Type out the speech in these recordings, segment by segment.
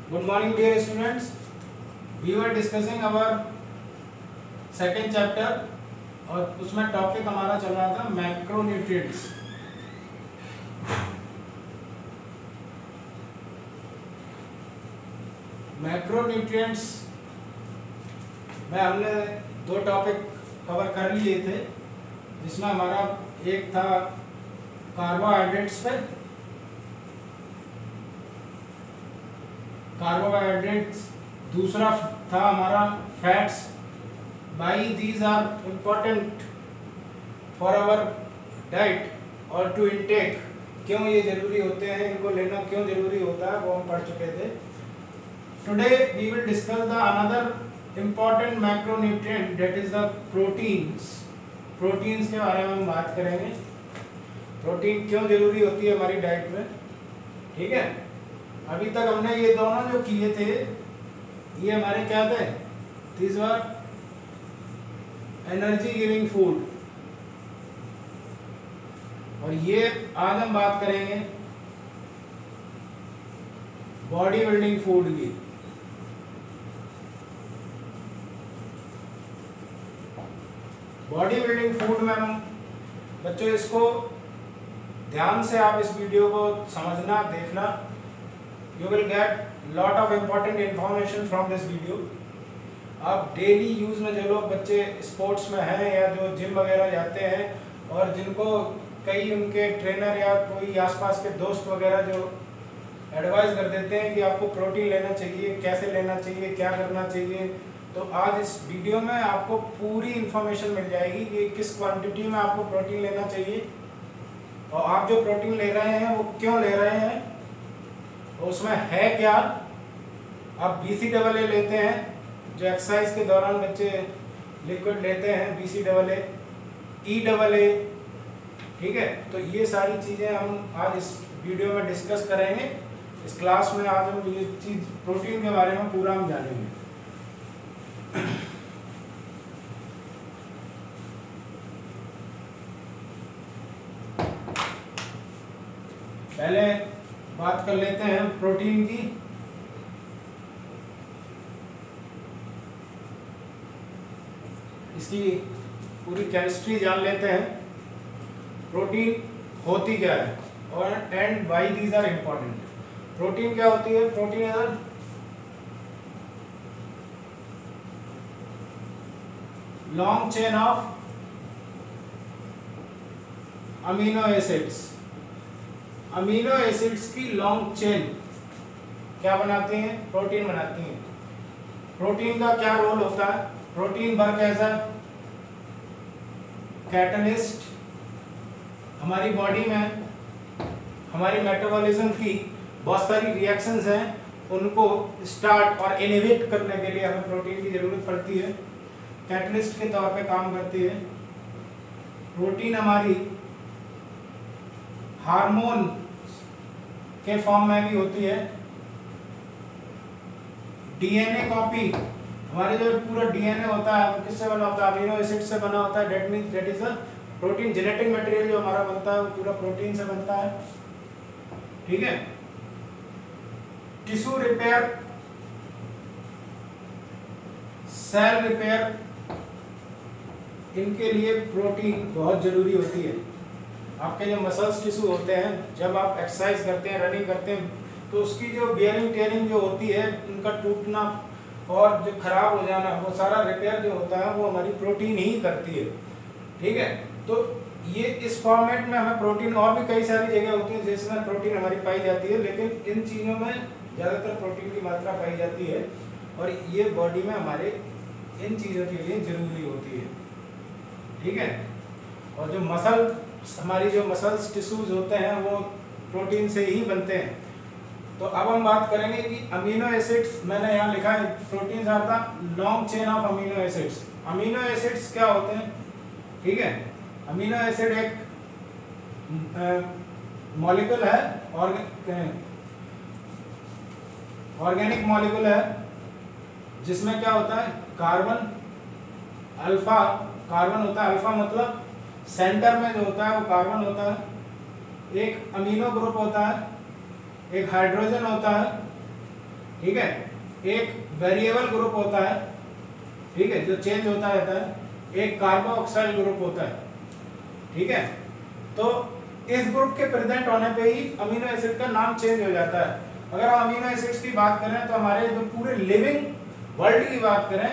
Good morning, dear students. We were discussing our second chapter और उसमें topic हमारा चल रहा था मैक्रोन्यूट्रिएंट्स। मैक्रोन्यूट्रिएंट्स में हमने दो टॉपिक कवर कर लिए थे, जिसमें हमारा एक था कार्बोहाइड्रेट्स पे, कार्बोहाइड्रेट्स, दूसरा था हमारा fats. By these are important for our diet और टू इनटेक। क्यों ये जरूरी होते हैं, इनको लेना क्यों जरूरी होता है, वो हम पढ़ चुके थे। Today we will discuss the another important macronutrient, that is the proteins. Proteins के बारे में हम बात करेंगे। प्रोटीन क्यों जरूरी होती है हमारी डाइट में, ठीक है। अभी तक हमने ये दोनों जो किए थे, ये हमारे क्या थे, this were energy giving food. और ये आज हम बात करेंगे बॉडी बिल्डिंग फूड की। बॉडी बिल्डिंग फूड में हम बच्चों, इसको ध्यान से आप इस वीडियो को समझना, देखना। You will get lot of important information from this video। आप डेली यूज में, जो लोग बच्चे स्पोर्ट्स में हैं या जो जिम वगैरह जाते हैं और जिनको कई उनके ट्रेनर या कोई आसपास के दोस्त वगैरह जो एडवाइस कर देते हैं कि आपको प्रोटीन लेना चाहिए, कैसे लेना चाहिए, क्या करना चाहिए, तो आज इस वीडियो में आपको पूरी इंफॉर्मेशन मिल जाएगी कि किस क्वांटिटी में आपको प्रोटीन लेना चाहिए और आप जो प्रोटीन ले रहे हैं वो क्यों ले रहे हैं, उसमें है क्या। आप BCAA लेते हैं, जो एक्सरसाइज के दौरान बच्चे लिक्विड लेते हैं, BCAA, EAA, ठीक है। तो ये सारी चीज़ें हम आज इस वीडियो में डिस्कस करेंगे। इस क्लास में आज हम ये चीज़ प्रोटीन के बारे में पूरा हम जानेंगे। पहले बात कर लेते हैं प्रोटीन की। इसकी पूरी केमिस्ट्री जान लेते हैं। प्रोटीन होती क्या है और and why these are important. Protein क्या होती है? Protein is long chain of amino acids. Amino acids की लॉन्ग चेन क्या बनाती हैं? प्रोटीन बनाती हैं। प्रोटीन का क्या रोल होता है? Protein work as a catalyst. हमारी बॉडी में हमारी मेटाबॉलिज्म की बहुत सारी रिएक्शंस हैं, उनको स्टार्ट और इनहिबिट करने के लिए हमें प्रोटीन की जरूरत पड़ती है। कैटलिस्ट के तौर पे काम करती है। प्रोटीन हमारी हार्मोन के फॉर्म में भी होती है। डीएनए कॉपी, हमारे जो पूरा डीएनए होता है वो किससे बना होता है? अमीनो एसिड से बना होता है। That means that is a protein. Genetic material जो हमारा बनता है वो पूरा प्रोटीन से बनता है, ठीक है। टिश्यू रिपेयर, सेल रिपेयर, इनके लिए प्रोटीन बहुत जरूरी होती है। आपके जो मसल्स टिश्यू होते हैं, जब आप एक्सरसाइज करते हैं, रनिंग करते हैं, तो उसकी जो बियरिंग टेयरिंग जो होती है, उनका टूटना और जो खराब हो जाना, वो सारा रिपेयर जो होता है वो हमारी प्रोटीन ही करती है, ठीक है। तो ये इस फॉर्मेट में हमें प्रोटीन, और भी कई सारी जगह होती है जिसमें प्रोटीन हमारी पाई जाती है, लेकिन इन चीज़ों में ज़्यादातर प्रोटीन की मात्रा पाई जाती है और ये बॉडी में हमारे इन चीज़ों के लिए ज़रूरी होती है, ठीक है। और जो मसल, हमारी जो मसल्स टिश्यूज होते हैं वो प्रोटीन से ही बनते हैं। तो अब हम बात करेंगे कि अमीनो एसिड्स, मैंने यहाँ लिखा है proteins are the long chain of amino acids. Amino acids क्या होते हैं, ठीक है। अमीनो एसिड एक मॉलिक्यूल है, ऑर्गेनिक मॉलिक्यूल है, जिसमें क्या होता है? कार्बन, अल्फा कार्बन होता है। अल्फा मतलब सेंटर में जो होता है वो कार्बन होता है। एक अमीनो ग्रुप होता है, एक हाइड्रोजन होता है ठीक है, एक वेरिएबल ग्रुप होता है, ठीक है, जो चेंज होता रहता है, एक कार्बोक्सिल ग्रुप होता है, ठीक है। तो इस ग्रुप के प्रेजेंट होने पे ही अमीनो एसिड का नाम चेंज हो जाता है। अगर हम अमीनो एसिड्स की बात करें तो हमारे जो पूरे लिविंग वर्ल्ड की बात करें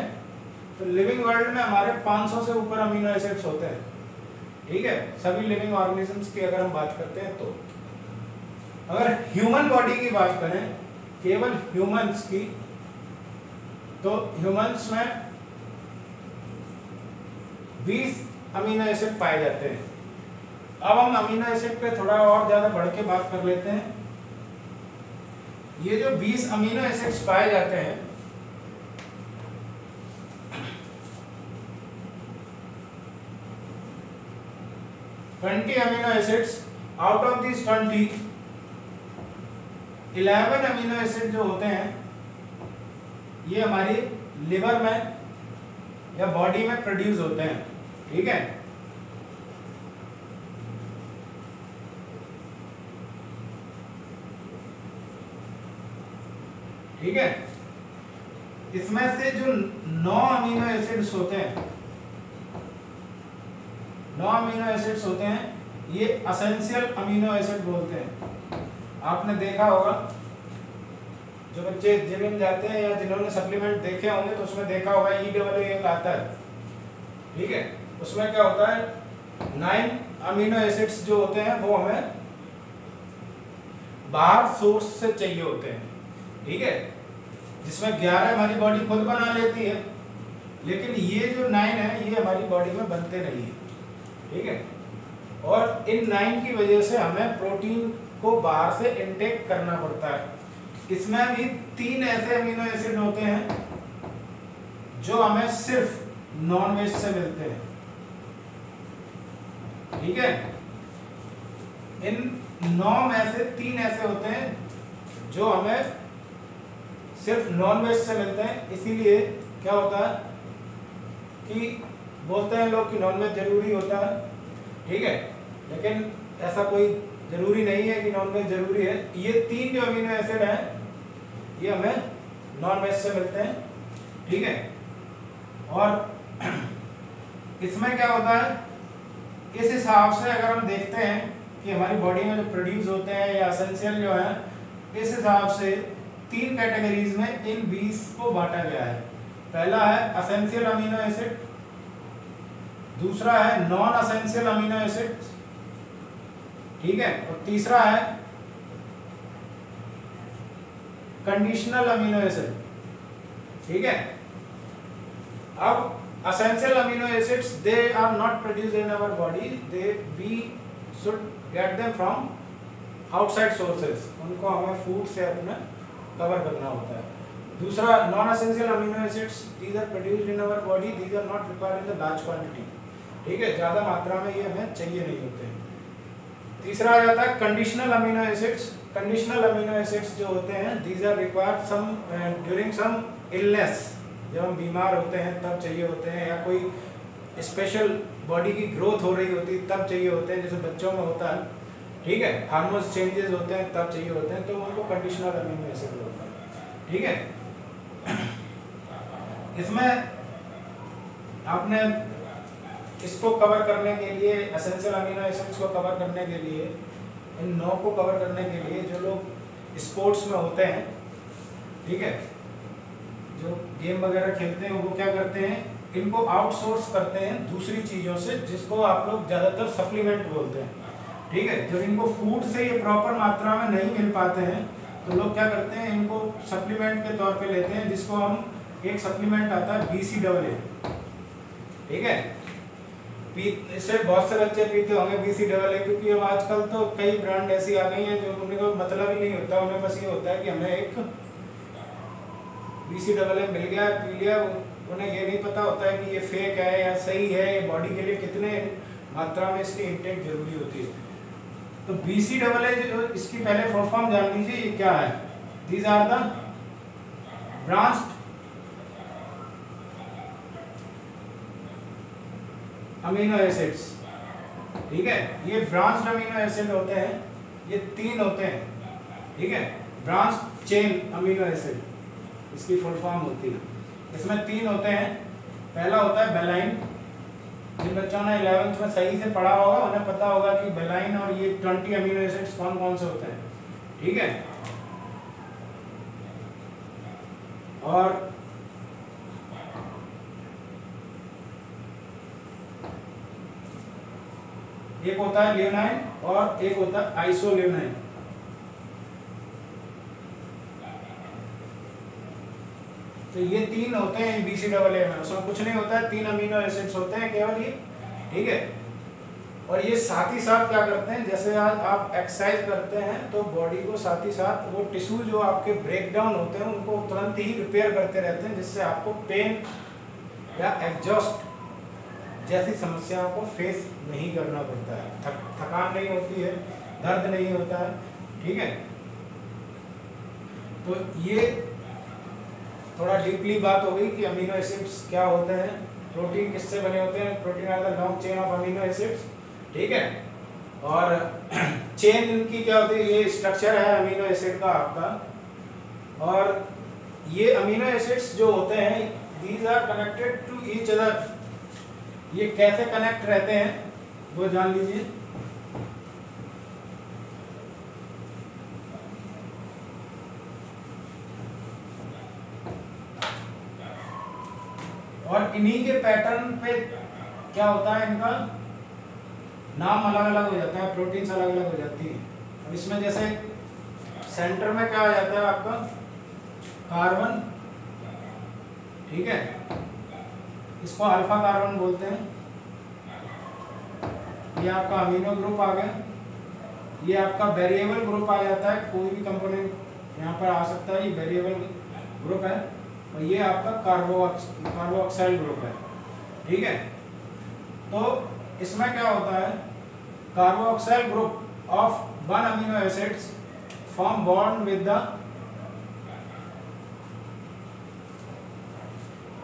तो लिविंग वर्ल्ड में हमारे 500 से ऊपर अमीनो एसिड्स होते हैं, ठीक है, सभी लिविंग ऑर्गेनिजम्स की अगर हम बात करते हैं तो। अगर ह्यूमन बॉडी की बात करें, केवल ह्यूमंस की, तो ह्यूमंस में 20 अमीनो एसिड पाए जाते हैं। अब हम अमीनो एसिड पे थोड़ा और ज्यादा बढ़ के बात कर लेते हैं। ये जो 20 अमीनो एसिड्स पाए जाते हैं, amino acids, out of this 20, 11 amino acid जो होते हैं ये हमारी लिवर में या बॉडी में प्रोड्यूस होते हैं, ठीक है। ठीक है, इसमें से जो 9 अमीनो एसिड्स होते हैं, 9 अमीनो एसिड्स होते हैं, ये एसेंशियल अमीनो एसिड बोलते हैं। आपने देखा होगा, जो बच्चे जिम में जाते हैं या जिन्होंने सप्लीमेंट देखे होंगे तो उसमें देखा होगा EAA आता है, ठीक है। उसमें क्या होता है, 9 अमीनो एसिड्स जो होते हैं वो हमें बाहर सोर्स से चाहिए होते हैं, ठीक है, जिसमें 11 हमारी बॉडी खुद बना लेती है, लेकिन ये जो 9 है ये हमारी बॉडी में बनते नहीं है, ठीक है। और इन 9 की वजह से हमें प्रोटीन को बाहर से इनटेक करना पड़ता है। इसमें भी 3 ऐसे अमीनो एसिड होते हैं जो हमें सिर्फ नॉन वेज से मिलते हैं, ठीक है। इन 9 में से 3 ऐसे होते हैं जो हमें सिर्फ नॉन वेज से मिलते हैं। इसीलिए क्या होता है कि बोलते हैं लोग कि नॉन वेज जरूरी होता है, ठीक है, लेकिन ऐसा कोई जरूरी नहीं है कि नॉन वेज जरूरी है। ये 3 जो अमीनो एसिड हैं ये हमें नॉन वेज से मिलते हैं, ठीक है। और इसमें क्या होता है, इस हिसाब से अगर हम देखते हैं कि हमारी बॉडी में जो प्रोड्यूस होते हैं या एसेंशियल जो है, इस हिसाब से 3 कैटेगरीज में इन 20 को बांटा गया है। पहला है एसेंशियल अमीनो एसिड, दूसरा है नॉन एसेंशियल अमीनो एसिड, ठीक है, और तीसरा है कंडीशनल अमीनो एसिड, ठीक है। अब essential amino acids, they are not produced in our body, we should get them from outside sources, उनको हमें फूड से अपने कवर करना होता है। दूसरा non essential amino acids, these are produced in our body, these are not required in the large quantity, ठीक है, ज्यादा मात्रा में ये हमें चाहिए नहीं होते हैं। तीसरा आ जाता है conditional amino acids. Conditional amino acids जो होते हैं, these are required some during some illness, जब हम बीमार होते हैं तब चाहिए होते हैं, या कोई स्पेशल बॉडी की ग्रोथ हो रही होती है तब चाहिए होते हैं, जैसे बच्चों में होता है, ठीक है, हार्मोन्स चेंजेस होते हैं तब चाहिए होते हैं, तो उनको कंडीशनल अमीनो एसिड होता है, ठीक है। इसमें आपने इसको कवर करने के लिए, एसेंशियल अमीनो एसिड्स को कवर करने के लिए, इन 9 को कवर करने के लिए जो लोग स्पोर्ट्स में होते हैं, ठीक है, जो गेम वगैरह खेलते हैं, वो क्या करते हैं, इनको आउटसोर्स करते हैं दूसरी चीज़ों से, जिसको आप लोग ज़्यादातर सप्लीमेंट बोलते हैं, ठीक है। जब इनको फूड से ये प्रॉपर मात्रा में नहीं मिल पाते हैं तो लोग क्या करते हैं, इनको सप्लीमेंट के तौर पे लेते हैं, जिसको हम, एक सप्लीमेंट आता है BCAA, ठीक है। इससे बहुत से बच्चे पीते होंगे BCAA, क्योंकि अब आजकल तो कई ब्रांड ऐसी आ गई हैं जो उनको मतलब ही नहीं होता, उन्हें बस ये होता है कि हमें एक BCAA मिल गया, पी लिया, उन्हें ये नहीं पता होता है कि ये फेक है या सही है, ये बॉडी के लिए कितने मात्रा में इसकी इंटेक जरूरी होती है। तो BCAA जो, इसकी पहले फुल फॉर्म जान लीजिए, ये क्या है। These are the branched amino acids, ठीक है, ये ब्रांच्ड अमीनो एसिड होते हैं, ये 3 होते हैं, ठीक है, ब्रांच चेन अमीनो एसिड, इसकी फुल फॉर्म होती है। इसमें 3 होते हैं। पहला होता है बेलाइन। जिन बच्चों ने 11th में सही से पढ़ा होगा उन्हें पता होगा कि बेलाइन और ये 20 अमीनो एसिड्स कौन कौन से होते हैं, ठीक है। और एक होता है ल्यूनाइन और एक होता है आइसोल्यूनाइन। तो ये 3 होते हैं BCAA में, उसमें कुछ नहीं होता है, 3 अमीनो एसिड्स होते हैं केवल ये, ठीक है। और ये साथ ही साथ क्या करते हैं, जैसे आज आप एक्सरसाइज करते हैं तो बॉडी को साथ ही साथ वो टिश्यू जो आपके ब्रेक डाउन होते हैं उनको तुरंत ही रिपेयर करते रहते हैं, जिससे आपको पेन या एग्जॉस्ट जैसी समस्याओं को फेस नहीं करना पड़ता है, थकान नहीं होती है, दर्द नहीं होता है, ठीक है। तो ये थोड़ा डीपली बात हो गई कि अमीनो एसिड्स क्या होते हैं, प्रोटीन किससे बने होते हैं, protein are the long chain of amino acids, ठीक है। और चेन इनकी क्या होती है, ये स्ट्रक्चर है अमीनो एसिड का आपका। और ये अमीनो एसिड्स जो होते हैं these are connected to each other. ये कैसे कनेक्ट रहते हैं वो जान लीजिए। और इन्हीं के पैटर्न पे क्या होता है, इनका नाम अलग अलग हो जाता है, प्रोटीन्स अलग अलग हो जाती है। अब इसमें जैसे सेंटर में क्या आ जाता है आपका कार्बन, ठीक है, इसको अल्फा कार्बन बोलते हैं। ये आपका अमीनो ग्रुप आ गया। ये आपका वेरिएबल ग्रुप आ जाता है, कोई भी कंपोनेंट यहाँ पर आ सकता है, ये वेरिएबल ग्रुप है। और ये आपका कार्बोक्साइल ग्रुप है, ठीक है। तो इसमें क्या होता है, carboxyl group of 1 amino acids form bond with the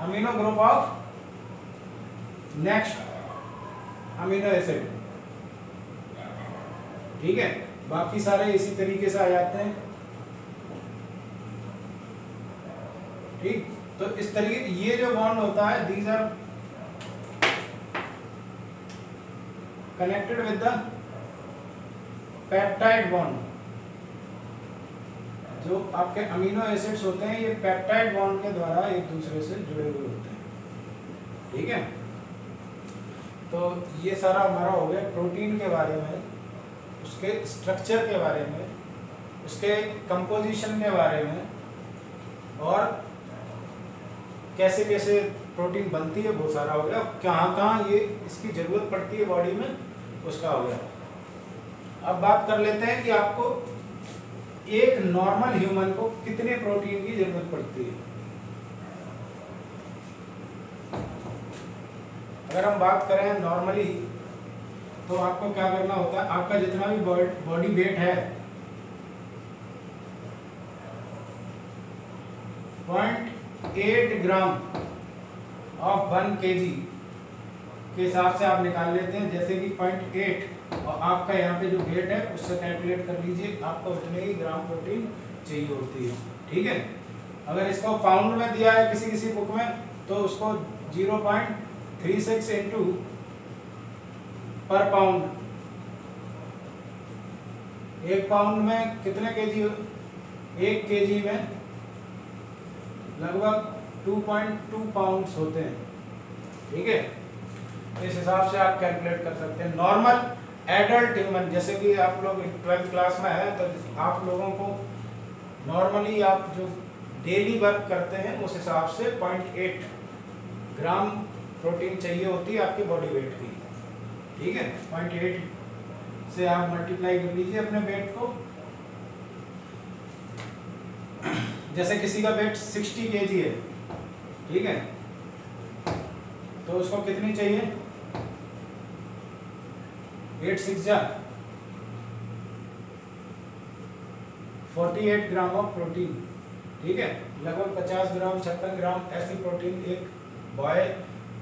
amino group of next amino acid, ठीक है। बाकी सारे इसी तरीके से आ जाते हैं, ठीक। तो इस तरीके ये जो बॉन्ड होता है these are connected with the peptide bond. जो आपके अमीनो एसिड्स होते हैं ये पेप्टाइड बॉन्ड के द्वारा एक दूसरे से जुड़े हुए होते हैं, ठीक है। तो ये सारा हमारा हो गया प्रोटीन के बारे में, उसके स्ट्रक्चर के बारे में, उसके कंपोजिशन के बारे में, और कैसे कैसे प्रोटीन बनती है वो सारा हो गया। कहाँ कहाँ ये इसकी ज़रूरत पड़ती है बॉडी में उसका हो गया। अब बात कर लेते हैं कि आपको एक नॉर्मल ह्यूमन को कितने प्रोटीन की ज़रूरत पड़ती है। अगर हम बात करें नॉर्मली तो आपको क्या करना होता है, आपका जितना भी बॉडी वेट है 0.8 ग्राम ऑफ 1 kg के हिसाब से आप निकाल लेते हैं। जैसे कि 0.8 और आपका यहाँ पे जो वेट है उससे कैलकुलेट कर लीजिए, आपको उतने ही ग्राम प्रोटीन चाहिए होती है, ठीक है। अगर इसको पाउंड में दिया है किसी किसी बुक में तो उसको 0.36 इंटू पर पाउंड, 1 पाउंड में कितने केजी, 1 केजी में लगभग 2.2 पाउंड्स होते हैं, ठीक है। इस हिसाब से आप कैलकुलेट कर सकते हैं। नॉर्मल एडल्ट ह्यूमन, जैसे कि आप लोग 12th क्लास में हैं तो आप लोगों को नॉर्मली आप जो डेली वर्क करते हैं उस हिसाब से 0.8 ग्राम प्रोटीन चाहिए होती है आपके बॉडी वेट की, ठीक है। 0.8 से आप मल्टीप्लाई कर लीजिए अपने वेट को। जैसे किसी का वेट 60 kg है, ठीक है, तो उसको कितनी चाहिए, 8 6 जा 48 ग्राम ऑफ प्रोटीन, ठीक है। लगभग 50 ग्राम 56 ग्राम ऐसी प्रोटीन एक बॉय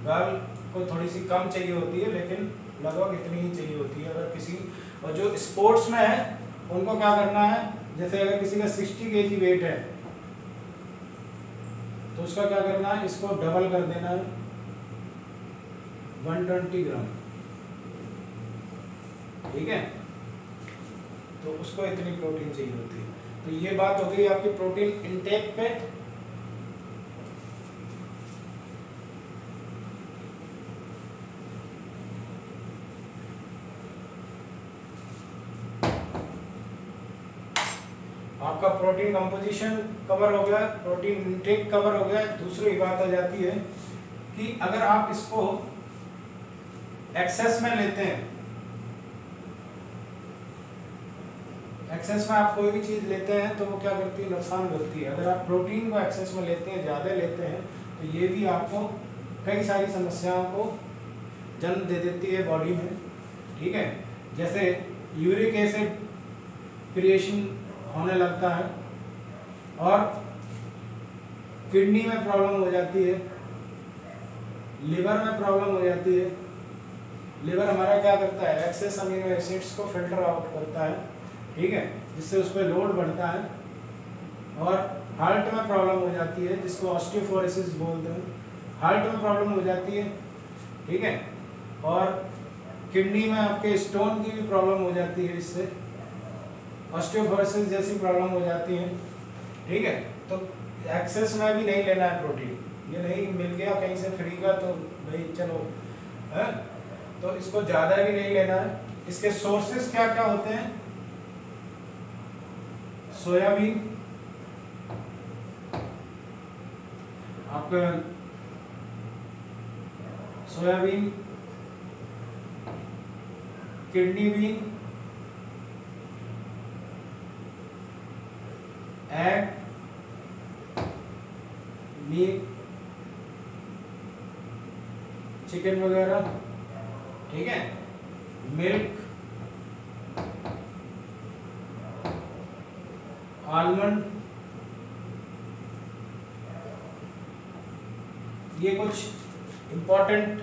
गर्ल को थोड़ी सी कम चाहिए होती है, लेकिन लगभग इतनी ही चाहिए होती है। अगर किसी, और जो स्पोर्ट्स में है उनको क्या करना है, जैसे अगर किसी का 60 kg वेट है तो उसका क्या करना है, इसको डबल कर देना है 120 ग्राम, ठीक है। तो उसको इतनी प्रोटीन चाहिए होती है। तो ये बात हो गई आपकी प्रोटीन इनटेक पे। आपका प्रोटीन कंपोजिशन कवर हो गया, प्रोटीन इनटेक कवर हो गया। दूसरी बात आ जाती है कि अगर आप इसको एक्सेस में लेते हैं, एक्सेस में आप कोई भी चीज़ लेते हैं तो वो क्या करती है, नुकसान करती है। अगर आप प्रोटीन को एक्सेस में लेते हैं, ज़्यादा लेते हैं, तो ये भी आपको कई सारी समस्याओं को जन्म दे देती है बॉडी में, ठीक है। जैसे यूरिक एसिड क्रिएशन होने लगता है और किडनी में प्रॉब्लम हो जाती है, लिवर में प्रॉब्लम हो जाती है। लिवर हमारा क्या करता है, एक्सेस अमीनो एसिड्स को फिल्टर आउट करता है, ठीक है, जिससे उस पर लोड बढ़ता है। और हार्ट में प्रॉब्लम हो जाती है, जिसको ऑस्टियोपोरोसिस बोलते हैं, हार्ट में प्रॉब्लम हो जाती है, ठीक है। और किडनी में आपके स्टोन की भी प्रॉब्लम हो जाती है, इससे ऑस्टियोपोरोसिस जैसी प्रॉब्लम हो जाती है, ठीक है। तो एक्सेस में भी नहीं लेना है प्रोटीन, ये नहीं मिल गया कहीं से फ्री का तो भाई चलो है, तो इसको ज़्यादा भी नहीं लेना है। इसके सोर्सेस क्या क्या होते हैं, सोयाबीन, आपका soybean, kidney bean, egg, meat, chicken वगैरह, ठीक है, मिल्क, आलमंड, ये कुछ इंपॉर्टेंट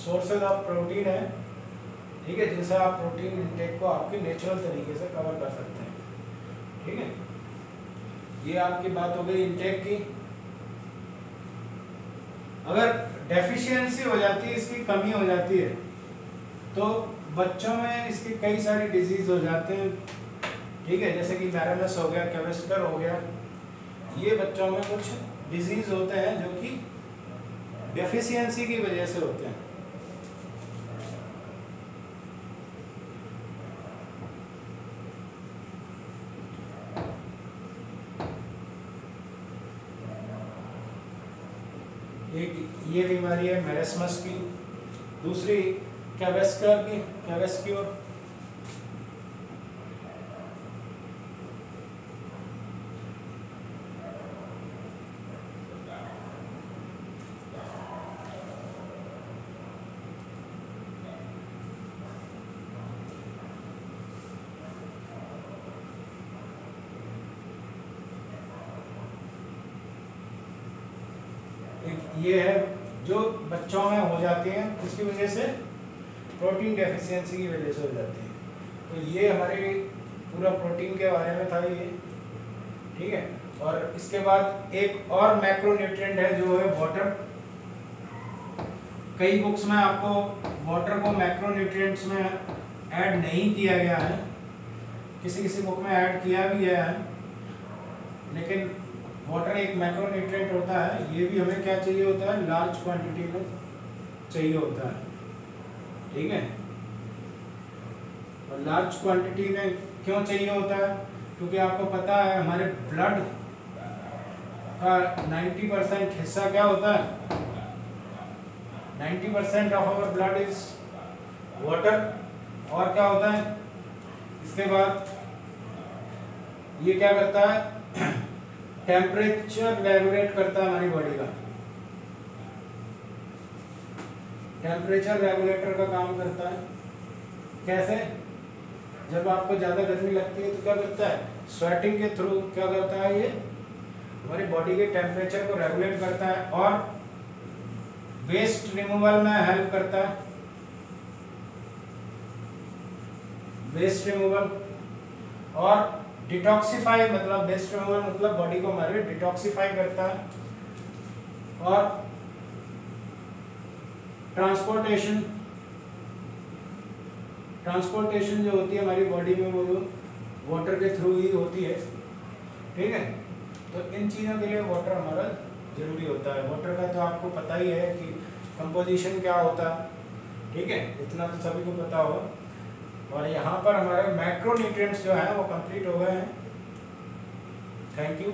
सोर्सेज ऑफ प्रोटीन है, ठीक है, जिनसे आप प्रोटीन इंटेक को आपके नेचुरल तरीके से कवर कर सकते हैं, ठीक है। ये आपकी बात हो गई इंटेक की। अगर डेफिशिएंसी हो जाती है, इसकी कमी हो जाती है, तो बच्चों में इसके कई सारे डिजीज हो जाते हैं, ठीक है, जैसे कि मैरामस हो गया, कैवेस्कर हो गया। ये बच्चों में कुछ डिजीज होते हैं जो कि डेफिशिएंसी की वजह से होते हैं। एक ये बीमारी है मैरास्मस की, दूसरी कैवेस्कर की, कैवेस्क्योर, ये है जो बच्चों में हो जाती हैं, उसकी वजह से प्रोटीन डेफिशिएंसी की वजह से हो जाती है। तो ये हमारे पूरा प्रोटीन के बारे में था ये, ठीक है। और इसके बाद एक और मैक्रोन्यूट्रिएंट है जो है वाटर। कई बुक्स में आपको वाटर को मैक्रोन्यूट्रिएंट्स में ऐड नहीं किया गया है, किसी किसी बुक में ऐड किया भी गया है, लेकिन वाटर एक मैक्रोन्यूट्रिएंट होता है। ये भी हमें क्या चाहिए होता है, लार्ज क्वांटिटी में चाहिए होता है, ठीक है। और लार्ज क्वांटिटी में क्यों चाहिए होता है, क्योंकि आपको पता है हमारे ब्लड का 90% हिस्सा क्या होता है, 90% of our blood is water. और क्या होता है, इसके बाद ये क्या करता है, टेम्परेचर रेगुलेट करता है हमारी बॉडी का, टेम्परेचर रेगुलेटर का काम करता है। कैसे, जब आपको ज़्यादा गर्मी लगती है तो क्या करता है, स्वेटिंग के थ्रू क्या करता है, ये हमारी बॉडी के टेम्परेचर को रेगुलेट करता है और वेस्ट रिमूवल में हेल्प करता है, वेस्ट रिमूवल। और डिटॉक्सिफाई मतलब वेस्ट रिमूवल मतलब बॉडी को हमारे डिटॉक्सिफाई करता है, और ट्रांसपोर्टेशन जो होती है हमारी बॉडी में वो जो वाटर के थ्रू ही होती है, ठीक है। तो इन चीज़ों के लिए वाटर हमारा ज़रूरी होता है। वाटर का तो आपको पता ही है कि कंपोजिशन क्या होता है, ठीक है, इतना तो सभी को पता होगा। और यहाँ पर हमारे मैक्रोन्यूट्रिएंट्स जो हैं वो कंप्लीट हो गए हैं। Thank you.